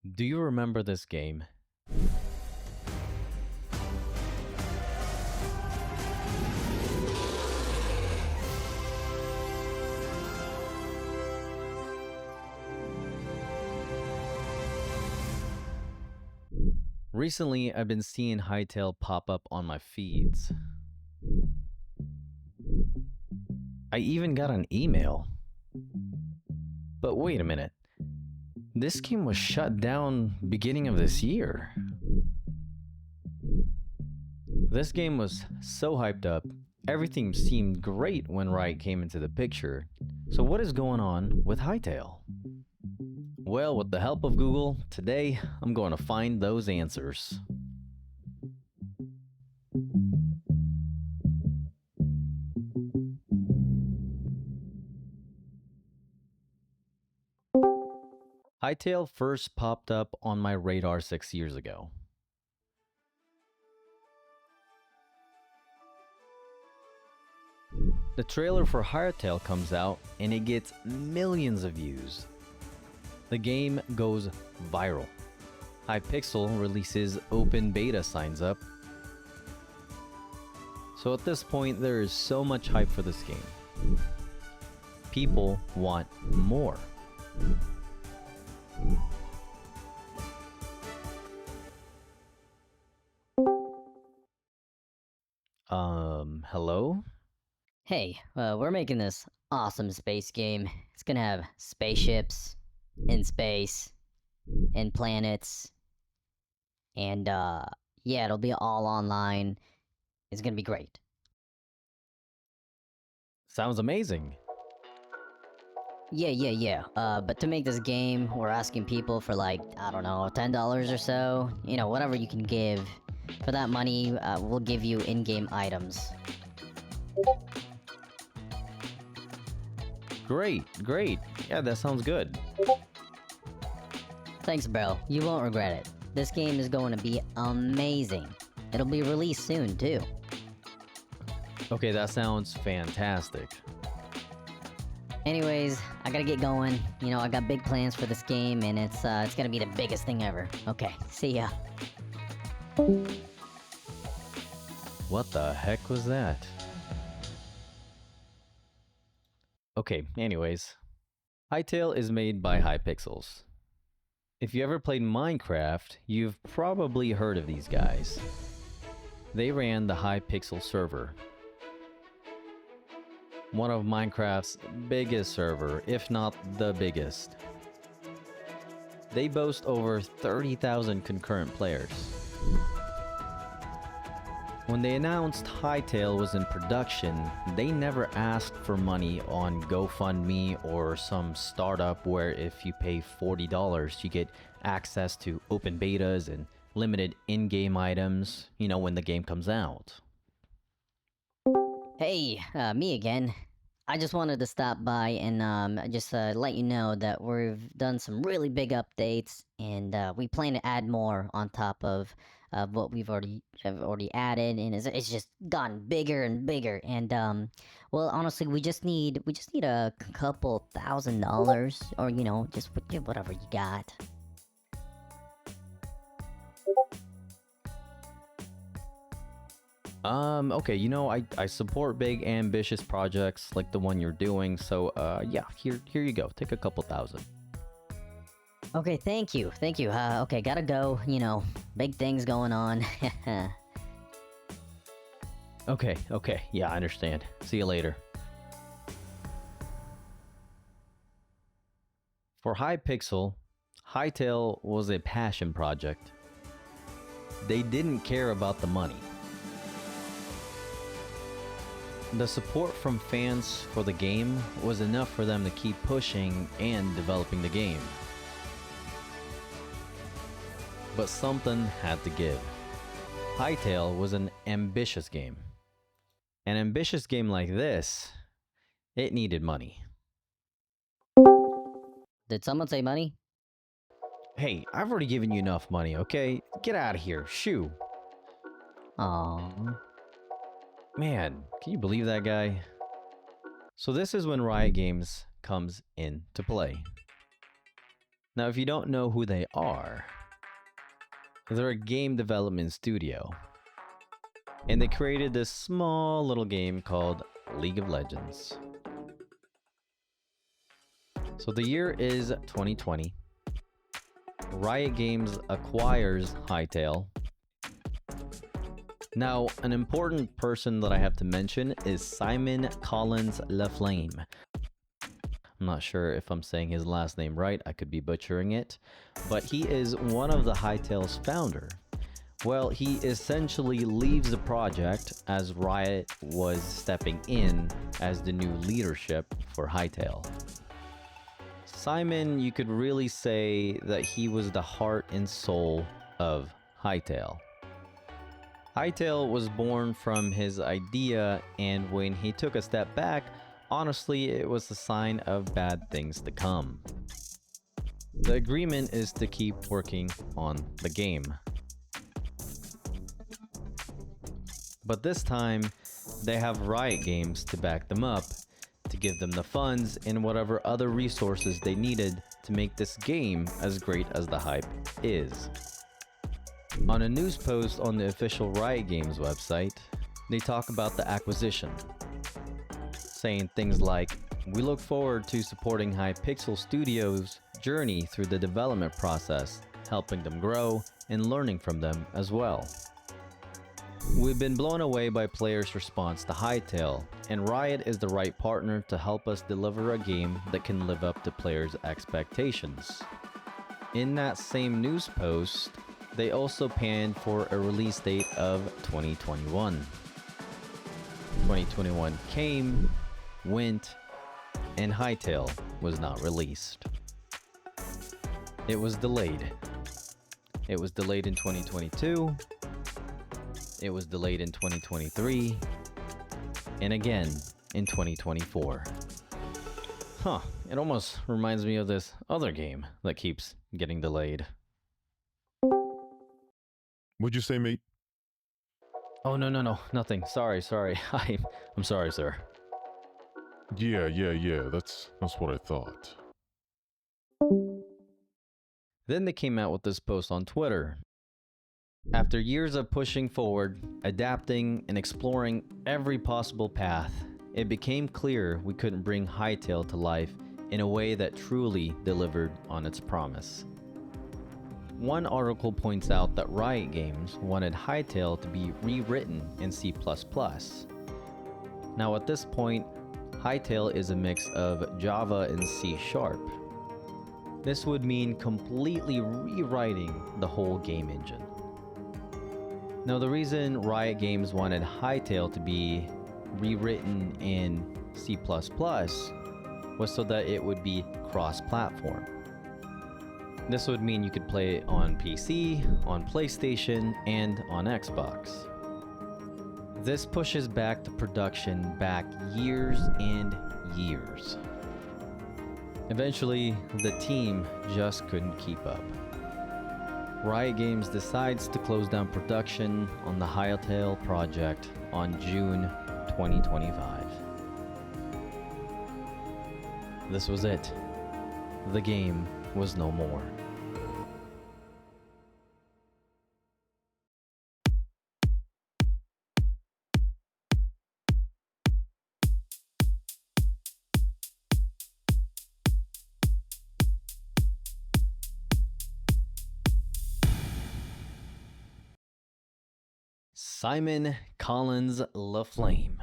Do you remember this game? Recently, I've been seeing Hytale pop up on my feeds. I even got an email. But wait a minute. This game was shut down beginning of this year. This game was so hyped up. Everything seemed great when Riot came into the picture. So what is going on with Hytale? Well, with the help of Google, today I'm going to find those answers. Hytale first popped up on my radar 6 years ago. The trailer for Hytale comes out and it gets millions of views. The game goes viral. Hypixel releases open beta signs up. So at this point, there is so much hype for this game. People want more. Hello? Hey, we're making this awesome space game. It's gonna have spaceships in space and planets, and yeah, it'll be all online. It's gonna be great. Sounds amazing. Yeah. But to make this game, we're asking people for like, I don't know, $10 or so. You know, whatever you can give. For that money, we'll give you in-game items. Great. Yeah, that sounds good. Thanks, bro. You won't regret it. This game is going to be amazing. It'll be released soon, too. Okay, that sounds fantastic. Anyways, I gotta get going. You know, I got big plans for this game, and it's gonna be the biggest thing ever. Okay, see ya. What the heck was that? Okay, anyways. Hytale is made by Hypixels. If you ever played Minecraft, you've probably heard of these guys. They ran the Hypixel server. One of Minecraft's biggest server, if not the biggest. They boast over 30,000 concurrent players. When they announced Hytale was in production, they never asked for money on GoFundMe or some startup where if you pay $40, you get access to open betas and limited in-game items, you know, when the game comes out. Hey, me again. I just wanted to stop by and just let you know that we've done some really big updates, and we plan to add more on top of what we've already added, and it's just gotten bigger and bigger. And well, honestly, we just need a couple $1,000, or you know, just whatever you got. Okay, you know, I support big ambitious projects like the one you're doing, so yeah, here you go. Take a couple thousand. Okay, thank you. Okay, gotta go. You know, big things going on. Okay, yeah, I understand. See you later. For Hypixel, Hytale was a passion project. They didn't care about the money. The support from fans for the game was enough for them to keep pushing and developing the game. But something had to give. Hytale was an ambitious game. An ambitious game like this, it needed money. Did someone say money? Hey, I've already given you enough money, okay? Get out of here, shoo. Aww. Man, can you believe that guy? So this is when Riot Games comes into play. Now, if you don't know who they are, they're a game development studio, and they created this small little game called League of Legends. So the year is 2020. Riot Games acquires Hytale. Now, an important person that I have to mention is Simon Collins Laflame. I'm not sure if I'm saying his last name right, I could be butchering it, but he is one of the Hytale's founder. Well, he essentially leaves the project as Riot was stepping in as the new leadership for Hytale. Simon, you could really say that he was the heart and soul of Hytale. Hytale was born from his idea, and when he took a step back, honestly, it was a sign of bad things to come. The agreement is to keep working on the game. But this time, they have Riot Games to back them up, to give them the funds and whatever other resources they needed to make this game as great as the hype is. On a news post on the official Riot Games website, they talk about the acquisition, saying things like, "We look forward to supporting Hypixel Studios' journey through the development process, helping them grow and learning from them as well. We've been blown away by players' response to Hytale, and Riot is the right partner to help us deliver a game that can live up to players' expectations." In that same news post, they also panned for a release date of 2021. 2021 came, went, and Hytale was not released. It was delayed. It was delayed in 2022. It was delayed in 2023. And again in 2024. Huh, it almost reminds me of this other game that keeps getting delayed. What'd you say, mate? Oh, no, nothing. Sorry. I'm sorry, sir. Yeah. That's what I thought. Then they came out with this post on Twitter. After years of pushing forward, adapting, and exploring every possible path, it became clear we couldn't bring Hytale to life in a way that truly delivered on its promise. One article points out that Riot Games wanted Hytale to be rewritten in C++. Now at this point, Hytale is a mix of Java and C#. This would mean completely rewriting the whole game engine. Now the reason Riot Games wanted Hytale to be rewritten in C++ was so that it would be cross-platform. This would mean you could play it on PC, on PlayStation, and on Xbox. This pushes back the production back years and years. Eventually, the team just couldn't keep up. Riot Games decides to close down production on the Hytale project on June 2025. This was it. The game was no more. Simon Collins Laflame.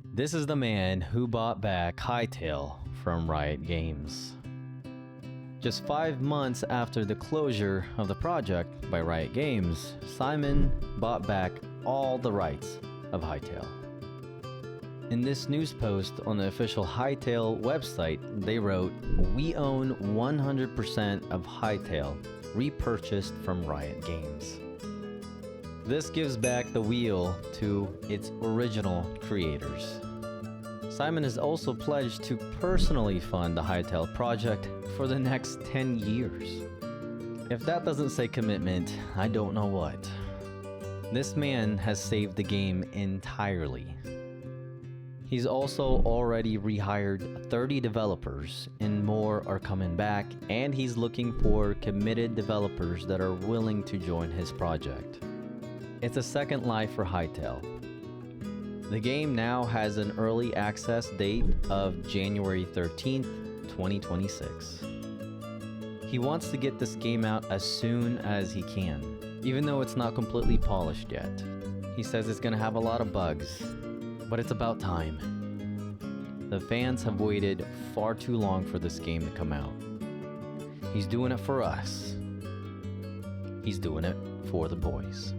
This is the man who bought back Hytale from Riot Games. Just 5 months after the closure of the project by Riot Games, Simon bought back all the rights of Hytale. In this news post on the official Hytale website, they wrote, "We own 100% of Hytale, repurchased from Riot Games." This gives back the wheel to its original creators. Simon has also pledged to personally fund the Hytale project for the next 10 years. If that doesn't say commitment, I don't know what. This man has saved the game entirely. He's also already rehired 30 developers, and more are coming back, and he's looking for committed developers that are willing to join his project. It's a second life for Hytale. The game now has an early access date of January 13th, 2026. He wants to get this game out as soon as he can, even though it's not completely polished yet. He says it's gonna have a lot of bugs, but it's about time. The fans have waited far too long for this game to come out. He's doing it for us. He's doing it for the boys.